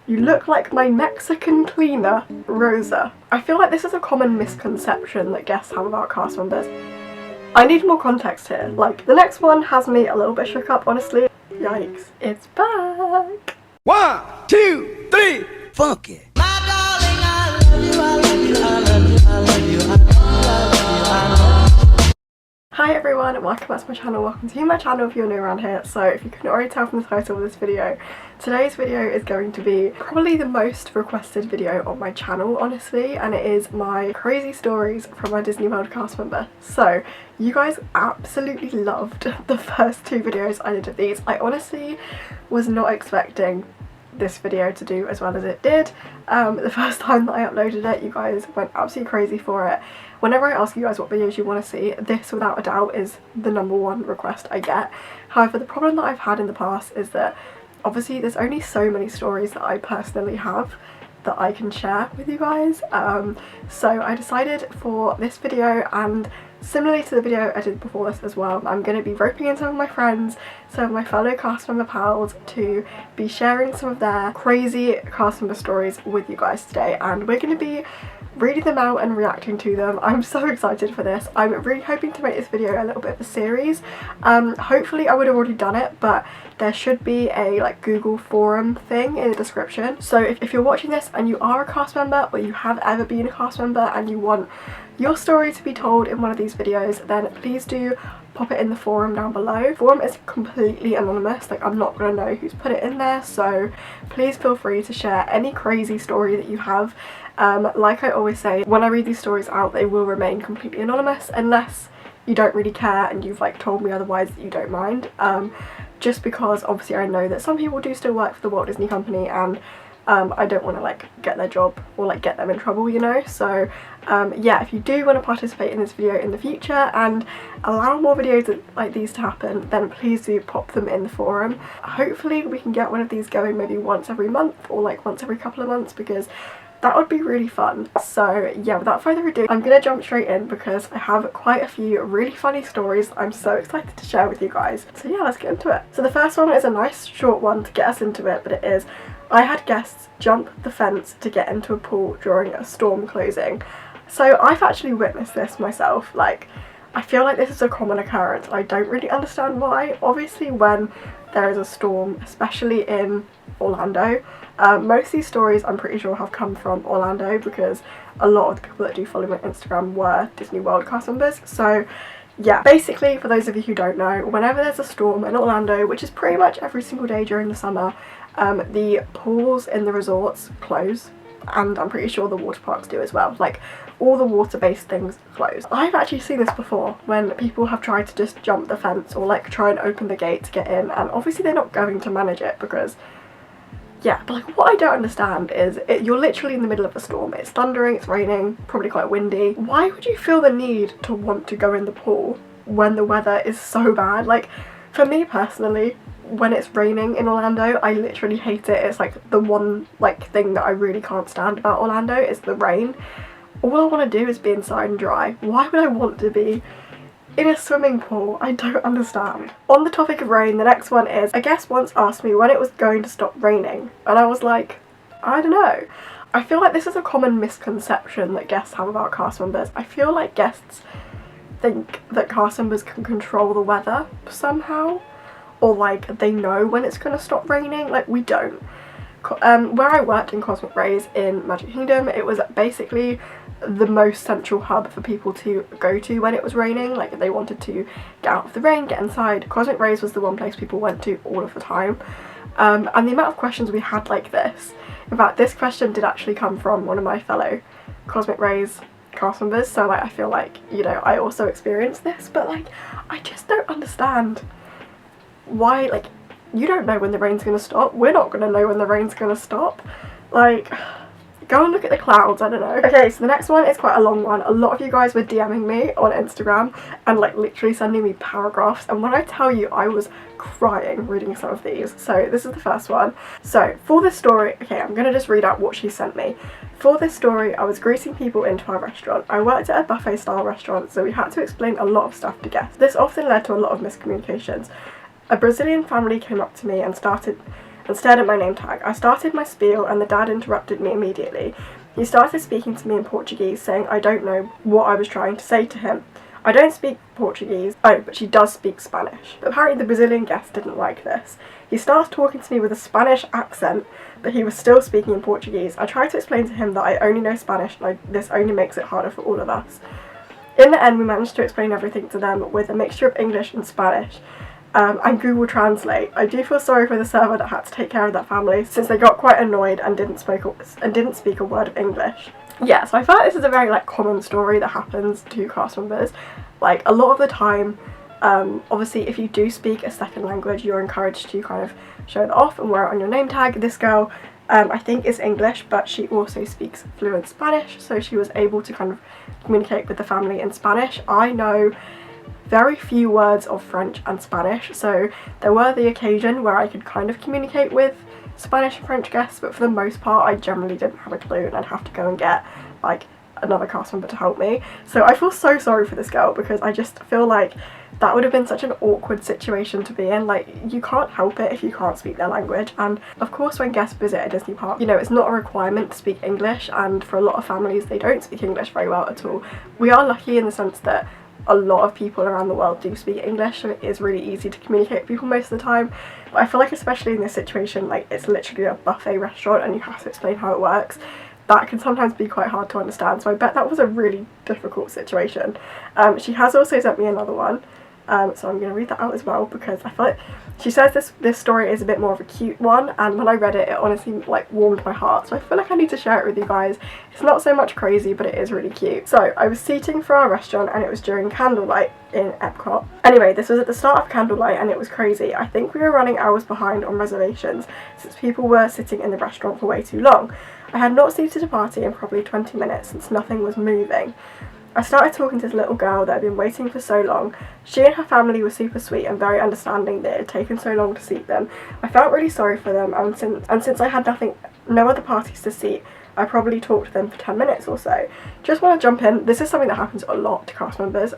You look like my Mexican cleaner, Rosa. I feel like this is a common misconception that guests have about cast members. I need more context here. Like, the next one has me a little bit shook up, honestly. Yikes, it's back. 1, 2, 3, funk it. My darling, I love you, I love you, I love you, I love you, I love you, I love you. Hi everyone, and welcome back to my channel. Welcome to my channel if you're new around here. So if you couldn't already tell from the title of this video, today's video is going to be probably the most requested video on my channel, honestly, and it is my crazy stories from my Disney World cast member. So you guys absolutely loved the first two videos I did of these. I honestly was not expecting this video to do as well as it did. The first time that I uploaded it, you guys went absolutely crazy for it. Whenever I ask you guys what videos you want to see, this without a doubt is the #1 request I get. However, the problem that I've had in the past is that obviously there's only so many stories that I personally have that I can share with you guys. So I decided for this video, and similarly to the video I did before this as well, I'm going to be roping in some of my friends, some of my fellow cast member pals, to be sharing some of their crazy cast member stories with you guys today, and we're going to be reading them out and reacting to them. I'm so excited for this. I'm really hoping to make this video a little bit of a series. Hopefully I would have already done it, but there should be a like Google forum thing in the description. So if you're watching this and you are a cast member, or you have ever been a cast member and you want your story to be told in one of these videos, then please do pop it in the forum down below. The forum is completely anonymous, like I'm not going to know who's put it in there, so please feel free to share any crazy story that you have. Like I always say, when I read these stories out, they will remain completely anonymous unless you don't really care and you've like told me otherwise that you don't mind. Just because obviously I know that some people do still work for the Walt Disney Company, and I don't want to like get their job or like get them in trouble, you know. So yeah, if you do want to participate in this video in the future and allow more videos like these to happen, then please do pop them in the forum. Hopefully we can get one of these going maybe once every month or like once every couple of months, because that would be really fun. So yeah, without further ado, I'm gonna jump straight in because I have quite a few really funny stories I'm so excited to share with you guys. So yeah, let's get into it. So the first one is a nice short one to get us into it, but it is: I had guests jump the fence to get into a pool during a storm closing. So I've actually witnessed this myself. Like, I feel like this is a common occurrence. I don't really understand why. Obviously when there is a storm, especially in Orlando, most of these stories I'm pretty sure have come from Orlando, because a lot of the people that do follow me on Instagram were Disney World cast members. So yeah, basically for those of you who don't know, whenever there's a storm in Orlando, which is pretty much every single day during the summer, the pools in the resorts close, and I'm pretty sure the water parks do as well. Like, all the water-based things close. I've actually seen this before when people have tried to just jump the fence or like try and open the gate to get in, and obviously they're not going to manage it because yeah, but like what I don't understand is you're literally in the middle of a storm. It's thundering, it's raining, probably quite windy. Why would you feel the need to want to go in the pool when the weather is so bad? Like, for me personally, when it's raining in Orlando, I literally hate it. It's like the one like thing that I really can't stand about Orlando is the rain. All I want to do is be inside and dry. Why would I want to be in a swimming pool? I don't understand. On the topic of rain, the next one is: a guest once asked me when it was going to stop raining, and I was like, I don't know. I feel like this is a common misconception that guests have about cast members. I feel like guests think that cast members can control the weather somehow, or like they know when it's going to stop raining. Like, we don't. Where I worked in Cosmic Rays in Magic Kingdom, it was basically the most central hub for people to go to when it was raining. Like, if they wanted to get out of the rain, get inside, Cosmic Rays was the one place people went to all of the time. And the amount of questions we had like this, in fact this question did actually come from one of my fellow Cosmic Rays cast members, so like I feel like, you know, I also experienced this, but like I just don't understand why. Like, you don't know when the rain's gonna stop. We're not gonna know when the rain's gonna stop. Like, go and look at the clouds, I don't know. Okay, so the next one is quite a long one. A lot of you guys were DMing me on Instagram and like literally sending me paragraphs, and when I tell you, I was crying reading some of these. So this is the first one. So for this story, okay, I'm gonna just read out what she sent me. For this story, I was greeting people into our restaurant. I worked at a buffet style restaurant, so we had to explain a lot of stuff to guests. This often led to a lot of miscommunications. A Brazilian family came up to me and started and stared at my name tag. I started my spiel and the dad interrupted me immediately. He started speaking to me in Portuguese, saying I don't know what I was trying to say to him. I don't speak Portuguese. Oh, but she does speak Spanish. But apparently the Brazilian guest didn't like this. He starts talking to me with a Spanish accent, but he was still speaking in Portuguese. I tried to explain to him that I only know Spanish and this only makes it harder for all of us. In the end, we managed to explain everything to them with a mixture of English and Spanish. And Google Translate. I do feel sorry for the server that had to take care of that family, since they got quite annoyed and didn't speak a word of English. Yeah, so I feel like this is a very common story that happens to cast members. Like, a lot of the time, obviously if you do speak a second language, you're encouraged to kind of show that off and wear it on your name tag. This girl, I think, is English, but she also speaks fluent Spanish, so she was able to kind of communicate with the family in Spanish. I know very few words of French and Spanish, so there were the occasion where I could kind of communicate with Spanish and French guests, but for the most part I generally didn't have a clue and I'd have to go and get another cast member to help me. So I feel so sorry for this girl, because I just feel like that would have been such an awkward situation to be in. Like, you can't help it if you can't speak their language, and of course when guests visit a Disney park, you know, it's not a requirement to speak English, and for a lot of families they don't speak English very well at all. We are lucky in the sense that a lot of people around the world do speak English, so it is really easy to communicate with people most of the time. But I feel like, especially in this situation, like, it's literally a buffet restaurant and you have to explain how it works. That can sometimes be quite hard to understand, so I bet that was a really difficult situation. She has also sent me another one, so I'm going to read that out as well, because I feel like she says this story is a bit more of a cute one, and when I read it, it honestly warmed my heart, so I feel like I need to share it with you guys. It's not so much crazy, but it is really cute. So I was seating for our restaurant and it was during candlelight in Epcot. Anyway, this was at the start of candlelight and it was crazy. I think we were running hours behind on reservations since people were sitting in the restaurant for way too long. I had not seated a party in probably 20 minutes since nothing was moving. I started talking to this little girl that had been waiting for so long. She and her family were super sweet and very understanding that it had taken so long to seat them. I felt really sorry for them, and since I had no other parties to seat, I probably talked to them for 10 minutes or so. Just want to jump in, this is something that happens a lot to cast members.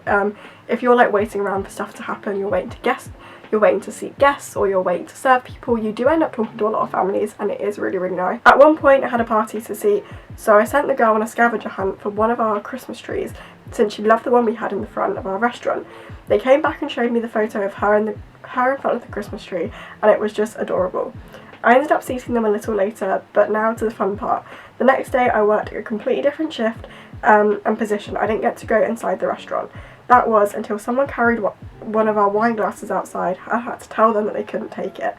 If you're waiting around for stuff to happen, you're waiting to seat guests, or you're waiting to serve people, you do end up talking to a lot of families, and it is really, really nice. At one point I had a party to seat, so I sent the girl on a scavenger hunt for one of our Christmas trees, since she loved the one we had in the front of our restaurant. They came back and showed me the photo of her in front of the Christmas tree, and it was just adorable. I ended up seating them a little later, but now to the fun part. The next day I worked a completely different shift and position. I didn't get to go inside the restaurant. That was until someone carried one of our wine glasses outside. I had to tell them that they couldn't take it.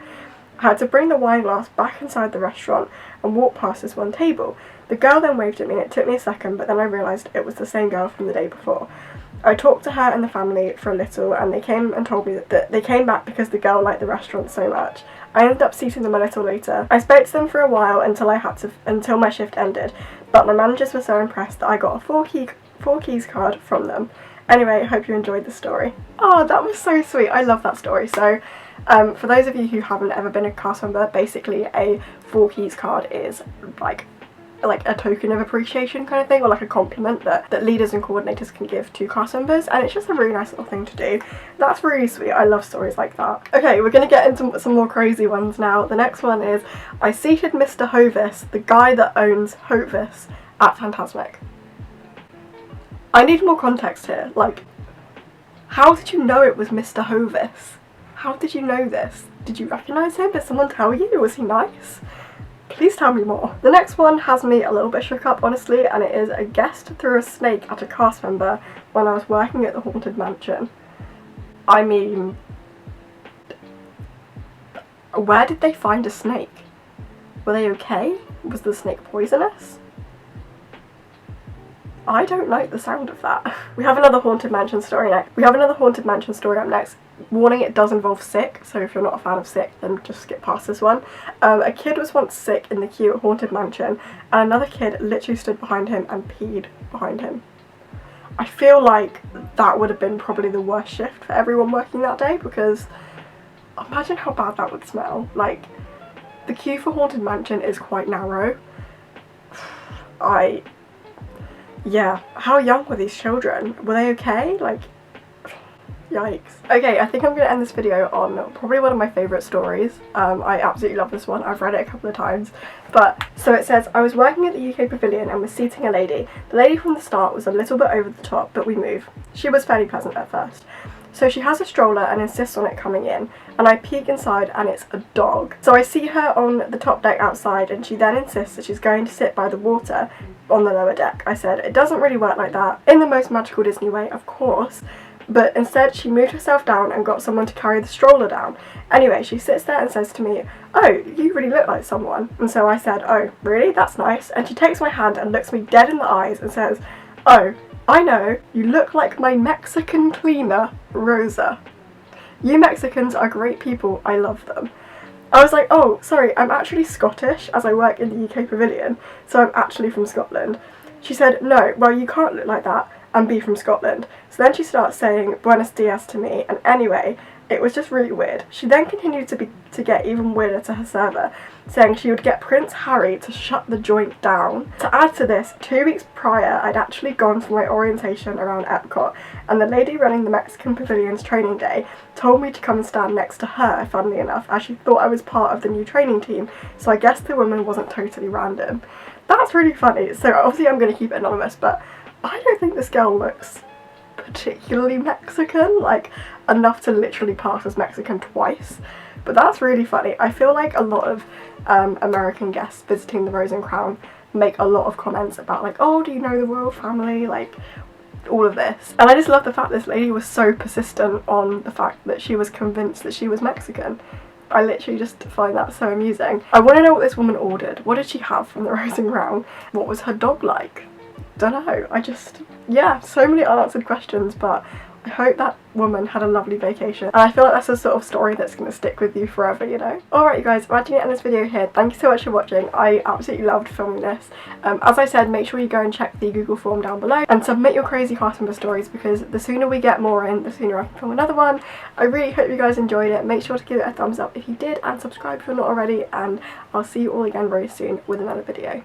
I had to bring the wine glass back inside the restaurant and walk past this one table. The girl then waved at me and it took me a second, but then I realised it was the same girl from the day before. I talked to her and the family for a little, and they came and told me that they came back because the girl liked the restaurant so much. I ended up seating them a little later. I spoke to them for a while until my shift ended, but my managers were so impressed that I got a four keys card from them. Anyway, I hope you enjoyed the story. Oh, that was so sweet. I love that story. So, for those of you who haven't ever been a cast member, basically a 4 keys card is like a token of appreciation kind of thing, or a compliment that leaders and coordinators can give to cast members, and it's just a really nice little thing to do. That's really sweet. I love stories like that. Okay, we're gonna get into some more crazy ones now. The next one is, I seated Mr. Hovis, the guy that owns Hovis, at Fantasmic. I need more context here. How did you know it was Mr. Hovis? How did you know this? Did you recognise him? Did someone tell you? Was he nice? Please tell me more. The next one has me a little bit shook up, honestly, and it is a guest threw a snake at a cast member when I was working at the Haunted Mansion. I mean, where did they find a snake? Were they okay? Was the snake poisonous? I don't like the sound of that. We have another Haunted Mansion story next. Up next. Warning, it does involve sick, so if you're not a fan of sick, then just skip past this one. A kid was once sick in the queue at Haunted Mansion, and another kid literally stood behind him and peed behind him. I feel like that would have been probably the worst shift for everyone working that day, because imagine how bad that would smell. The queue for Haunted Mansion is quite narrow. Yeah, how young were these children? Were they okay? Yikes. Okay, I think I'm going to end this video on probably one of my favourite stories. I absolutely love this one. I've read it a couple of times. But, so it says, I was working at the UK Pavilion and was seating a lady. The lady from the start was a little bit over the top, but we move. She was fairly pleasant at first. So she has a stroller and insists on it coming in, and I peek inside and it's a dog. So I see her on the top deck outside, and she then insists that she's going to sit by the water on the lower deck. I said, it doesn't really work like that, in the most magical Disney way, of course, but instead she moved herself down and got someone to carry the stroller down. Anyway, she sits there and says to me, oh, you really look like someone. And so I said, oh, really? That's nice. And she takes my hand and looks me dead in the eyes and says, oh, I know, you look like my Mexican cleaner, Rosa. You Mexicans are great people, I love them. I was like, oh, sorry, I'm actually Scottish, as I work in the UK Pavilion, so I'm actually from Scotland. She said, no, well, you can't look like that and be from Scotland. So then she starts saying Buenos Dias to me, and anyway, it was just really weird. She then continued to get even weirder to her server, saying she would get Prince Harry to shut the joint down. To add to this, 2 weeks prior, I'd actually gone for my orientation around Epcot, and the lady running the Mexican Pavilion's training day told me to come and stand next to her, funnily enough, as she thought I was part of the new training team, so I guess the woman wasn't totally random. That's really funny. So obviously I'm going to keep it anonymous, but I don't think this girl looks particularly Mexican, like enough to literally pass as Mexican twice, but that's really funny. I feel like a lot of American guests visiting the Rose and Crown make a lot of comments about like, oh, do you know the royal family, like all of this, and I just love the fact this lady was so persistent on the fact that she was convinced that she was Mexican. I literally just find that so amusing. I want to know what this woman ordered. What did she have from the Rose and Crown? What was her dog like? Don't know. Yeah, so many unanswered questions, but I hope that woman had a lovely vacation, and I feel like that's a sort of story that's going to stick with you forever, you know? Alright you guys, I'm actually going to end this video here. Thank you so much for watching. I absolutely loved filming this. As I said, make sure you go and check the Google form down below and submit your crazy cast member stories, because the sooner we get more in, the sooner I can film another one. I really hope you guys enjoyed it. Make sure to give it a thumbs up if you did, and subscribe if you're not already, and I'll see you all again very soon with another video.